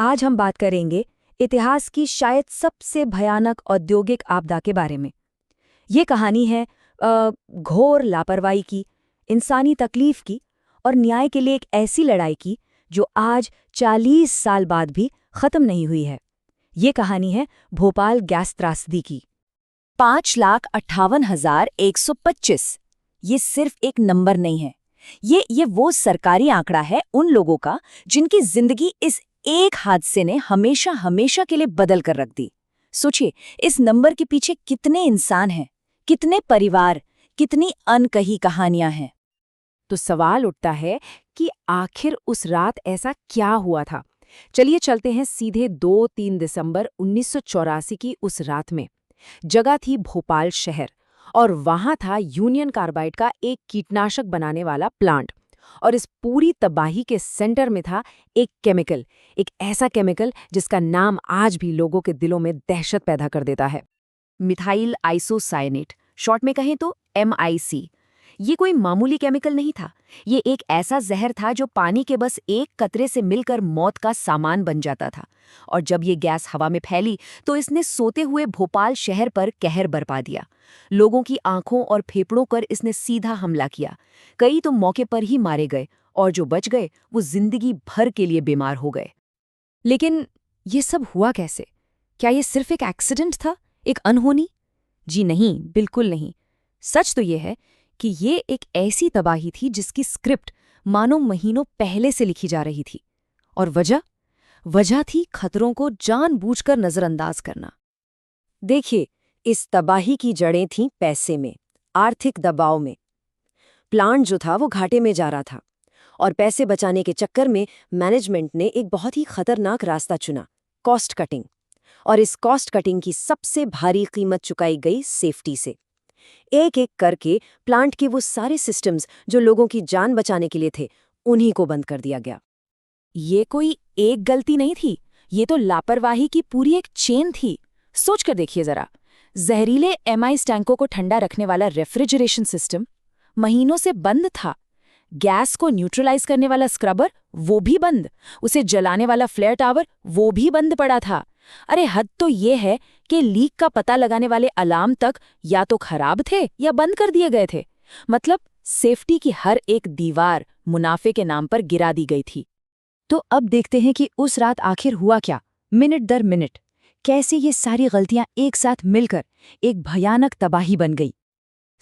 आज हम बात करेंगे इतिहास की शायद सबसे भयानक औद्योगिक आपदा के बारे में। ये कहानी है घोर लापरवाही की, इंसानी तकलीफ की और न्याय के लिए एक ऐसी लड़ाई की जो आज 40 साल बाद भी खत्म नहीं हुई है। ये कहानी है भोपाल गैस त्रासदी की। 5,58,125 ये सिर्फ एक नंबर नहीं है। ये वो सरकारी आंकड़ा है उन लोगों का जिनकी जिंदगी इस एक हादसे ने हमेशा हमेशा के लिए बदल कर रख दी। सोचिए, इस नंबर के पीछे कितने इंसान हैं, कितने परिवार, कितनी अनकही कहानियां हैं। तो सवाल उठता है कि आखिर उस रात ऐसा क्या हुआ था। चलिए चलते हैं सीधे 2-3 दिसंबर 1984 की उस रात में। जगह थी भोपाल शहर और वहां था यूनियन कार्बाइड का एक कीटनाशक बनाने वाला प्लांट। और इस पूरी तबाही के सेंटर में था एक ऐसा केमिकल जिसका नाम आज भी लोगों के दिलों में दहशत पैदा कर देता है। मिथाइल आइसोसाइनेट, शॉर्ट में कहें तो MIC। ये कोई मामूली केमिकल नहीं था। ये एक ऐसा जहर था जो पानी के बस एक कतरे से मिलकर मौत का सामान बन जाता था। और जब ये गैस हवा में फैली तो इसने सोते हुए भोपाल शहर पर कहर बरपा दिया। लोगों की आंखों और फेफड़ों पर इसने सीधा हमला किया। कई तो मौके पर ही मारे गए और जो बच गए वो जिंदगी भर के लिए बीमार हो गए। लेकिन ये सब हुआ कैसे? क्या ये सिर्फ एक एक्सीडेंट था, एक अनहोनी? जी नहीं, बिल्कुल नहीं। सच तो ये है कि ये एक ऐसी तबाही थी जिसकी स्क्रिप्ट मानो महीनों पहले से लिखी जा रही थी। और वजह थी खतरों को जानबूझकर नजरअंदाज करना। देखिए, इस तबाही की जड़ें थीं पैसे में, आर्थिक दबाव में। प्लांट जो था वो घाटे में जा रहा था और पैसे बचाने के चक्कर में मैनेजमेंट ने एक बहुत ही खतरनाक रास्ता चुना, कॉस्ट कटिंग। और इस कॉस्ट कटिंग की सबसे भारी कीमत चुकाई गई सेफ्टी से। एक एक करके प्लांट के वो सारे सिस्टम्स जो लोगों की जान बचाने के लिए थे, उन्हीं को बंद कर दिया गया। ये कोई एक गलती नहीं थी, ये तो लापरवाही की पूरी एक चेन थी। सोच कर देखिए जरा, जहरीले MI टैंकों को ठंडा रखने वाला रेफ्रिजरेशन सिस्टम महीनों से बंद था। गैस को न्यूट्रलाइज करने वाला स्क्रबर, वो भी बंद। उसे जलाने वाला फ्लेयर टावर, वो भी बंद पड़ा था। अरे हद तो ये है कि लीक का पता लगाने वाले अलार्म तक या तो खराब थे या बंद कर दिए गए थे। मतलब सेफ्टी की हर एक दीवार मुनाफे के नाम पर गिरा दी गई थी। तो अब देखते हैं कि उस रात आखिर हुआ क्या, मिनट दर मिनट। कैसे ये सारी गलतियां एक साथ मिलकर एक भयानक तबाही बन गई।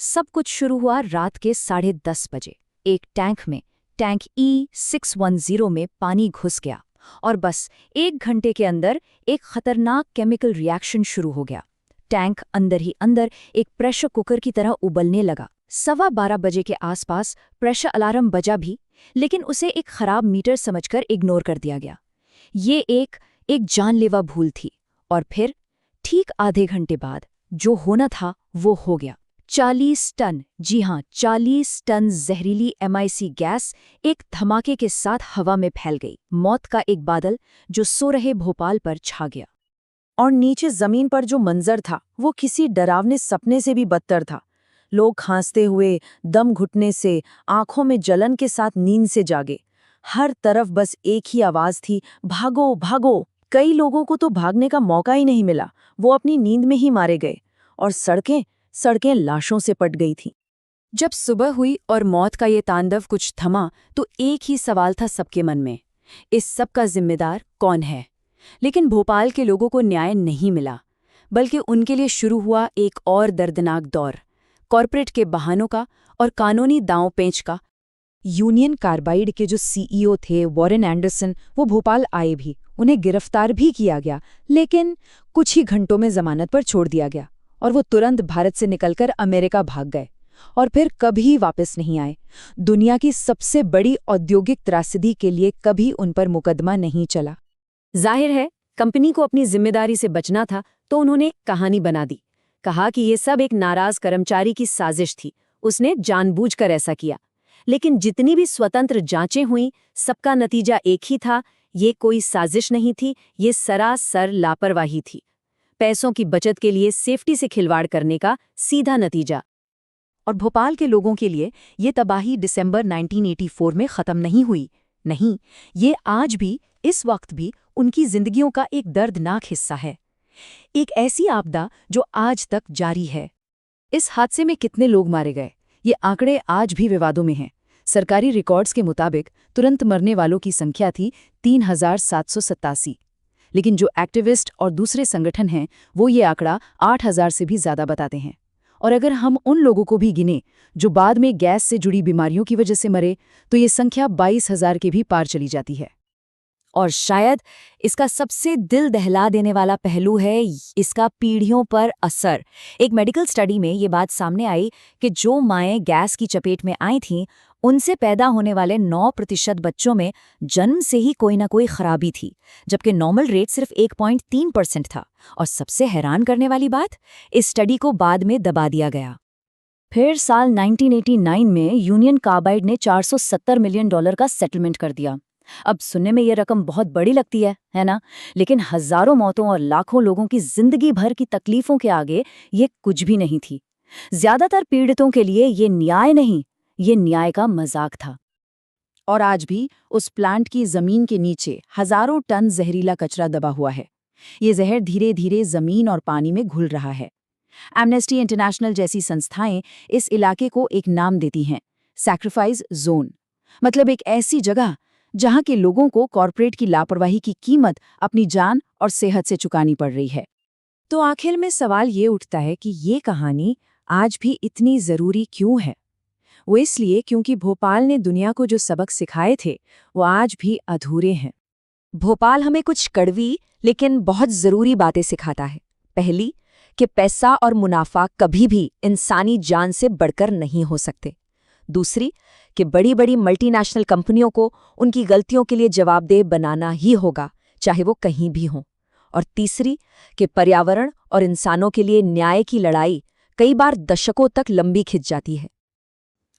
सब कुछ शुरू हुआ रात के 10:30 बजे। एक टैंक में, टैंक E610 में पानी घुस गया और बस 1 घंटे के अंदर एक खतरनाक केमिकल रिएक्शन शुरू हो गया। टैंक अंदर ही अंदर एक प्रेशर कुकर की तरह उबलने लगा। 12:15 बजे के आसपास प्रेशर अलार्म बजा भी, लेकिन उसे एक खराब मीटर समझकर इग्नोर कर दिया गया। ये एक जानलेवा भूल थी। और फिर ठीक आधे घंटे बाद जो होना था वो हो गया। 40 टन, जी हाँ 40 टन जहरीली MIC गैस एक धमाके के साथ हवा में फैल गई। मौत का एक बादल जो सो रहे भोपाल पर छा गया। और नीचे जमीन पर जो मंजर था वो किसी डरावने सपने से भी बदतर था। लोग खांसते हुए, दम घुटने से, आंखों में जलन के साथ नींद से जागे। हर तरफ बस एक ही आवाज थी, भागो भागो। कई लोगों को तो भागने का मौका ही नहीं मिला, वो अपनी नींद में ही मारे गए। और सड़कें लाशों से पट गई थीं। जब सुबह हुई और मौत का ये तांडव कुछ थमा तो एक ही सवाल था सबके मन में, इस सब का जिम्मेदार कौन है? लेकिन भोपाल के लोगों को न्याय नहीं मिला, बल्कि उनके लिए शुरू हुआ एक और दर्दनाक दौर, कॉर्पोरेट के बहानों का और कानूनी दांव पेंच का। यूनियन कार्बाइड के जो CEO थे वॉरेन एंडरसन, वो भोपाल आए भी, उन्हें गिरफ्तार भी किया गया, लेकिन कुछ ही घंटों में जमानत पर छोड़ दिया गया और वो तुरंत भारत से निकलकर अमेरिका भाग गए और फिर कभी वापस नहीं आए। दुनिया की सबसे बड़ी औद्योगिक त्रासदी के लिए कभी उन पर मुकदमा नहीं चला। जाहिर है कंपनी को अपनी जिम्मेदारी से बचना था, तो उन्होंने कहानी बना दी। कहा कि ये सब एक नाराज कर्मचारी की साजिश थी, उसने जानबूझकर ऐसा किया। लेकिन जितनी भी स्वतंत्र जांचें हुईं, सबका नतीजा एक ही था, ये कोई साजिश नहीं थी, ये सरासर लापरवाही थी। पैसों की बचत के लिए सेफ्टी से खिलवाड़ करने का सीधा नतीजा। और भोपाल के लोगों के लिए ये तबाही दिसंबर 1984 में खत्म नहीं हुई। नहीं, ये आज भी इस वक्त भी उनकी जिंदगियों का एक दर्दनाक हिस्सा है, एक ऐसी आपदा जो आज तक जारी है। इस हादसे में कितने लोग मारे गए, ये आंकड़े आज भी विवादों में हैं। सरकारी रिकॉर्ड्स के मुताबिक तुरंत मरने वालों की संख्या थी 3,787, लेकिन जो एक्टिविस्ट और दूसरे संगठन हैं वो ये आंकड़ा 8,000 से भी ज़्यादा बताते हैं। और अगर हम उन लोगों को भी गिने जो बाद में गैस से जुड़ी बीमारियों की वजह से मरे, तो ये संख्या 22,000 के भी पार चली जाती है। और शायद इसका सबसे दिल दहला देने वाला पहलू है इसका पीढ़ियों पर असर। एक मेडिकल स्टडी में ये बात सामने आई कि जो माएं गैस की चपेट में आई थीं, उनसे पैदा होने वाले 9% बच्चों में जन्म से ही कोई ना कोई खराबी थी, जबकि नॉर्मल रेट सिर्फ 1.3% था। और सबसे हैरान करने वाली बात, इस स्टडी को बाद में दबा दिया गया। फिर साल 1989 में यूनियन कार्बाइड ने $470 मिलियन का सेटलमेंट कर दिया। अब सुनने में ये रकम बहुत बड़ी लगती है ना? लेकिन हजारों मौतों और लाखों लोगों की जिंदगी भर की तकलीफों के आगे ये कुछ भी नहीं थी। ज्यादातर पीड़ितों के लिए ये न्याय नहीं, ये न्याय का मजाक था। और आज भी उस प्लांट की जमीन के नीचे हजारों टन जहरीला कचरा दबा हुआ है। ये जहर धीरे धीरे जमीन और पानी में घुल रहा है। एमनेस्टी इंटरनेशनल जैसी संस्थाएं इस इलाके को एक नाम देती हैं, सैक्रिफाइस जोन, मतलब एक ऐसी जगह जहां के लोगों को कॉर्पोरेट की लापरवाही की कीमत अपनी जान और सेहत से चुकानी पड़ रही है। तो आखिर में सवाल ये उठता है कि ये कहानी आज भी इतनी ज़रूरी क्यों है? वो इसलिए क्योंकि भोपाल ने दुनिया को जो सबक सिखाए थे वो आज भी अधूरे हैं। भोपाल हमें कुछ कड़वी लेकिन बहुत ज़रूरी बातें सिखाता है। पहली, कि पैसा और मुनाफा कभी भी इंसानी जान से बढ़कर नहीं हो सकते। दूसरी, कि बड़ी बड़ी मल्टीनेशनल कंपनियों को उनकी गलतियों के लिए जवाबदेह बनाना ही होगा, चाहे वो कहीं भी हों। और तीसरी, कि पर्यावरण और इंसानों के लिए न्याय की लड़ाई कई बार दशकों तक लंबी खिंच जाती है।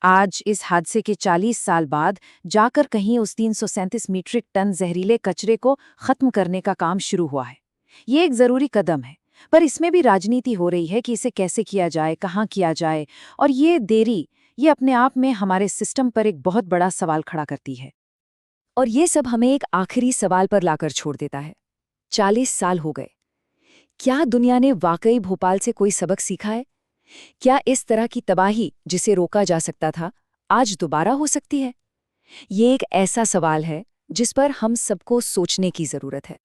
आज इस हादसे के 40 साल बाद जाकर कहीं उस 337 मीट्रिक टन जहरीले कचरे को खत्म करने का काम शुरू हुआ है। ये एक ज़रूरी कदम है, पर इसमें भी राजनीति हो रही है कि इसे कैसे किया जाए, कहाँ किया जाए। और ये देरी, ये अपने आप में हमारे सिस्टम पर एक बहुत बड़ा सवाल खड़ा करती है। और ये सब हमें एक आखिरी सवाल पर लाकर छोड़ देता है। 40 साल हो गए, क्या दुनिया ने वाकई भोपाल से कोई सबक सीखा है? क्या इस तरह की तबाही जिसे रोका जा सकता था, आज दोबारा हो सकती है? ये एक ऐसा सवाल है जिस पर हम सबको सोचने की जरूरत है।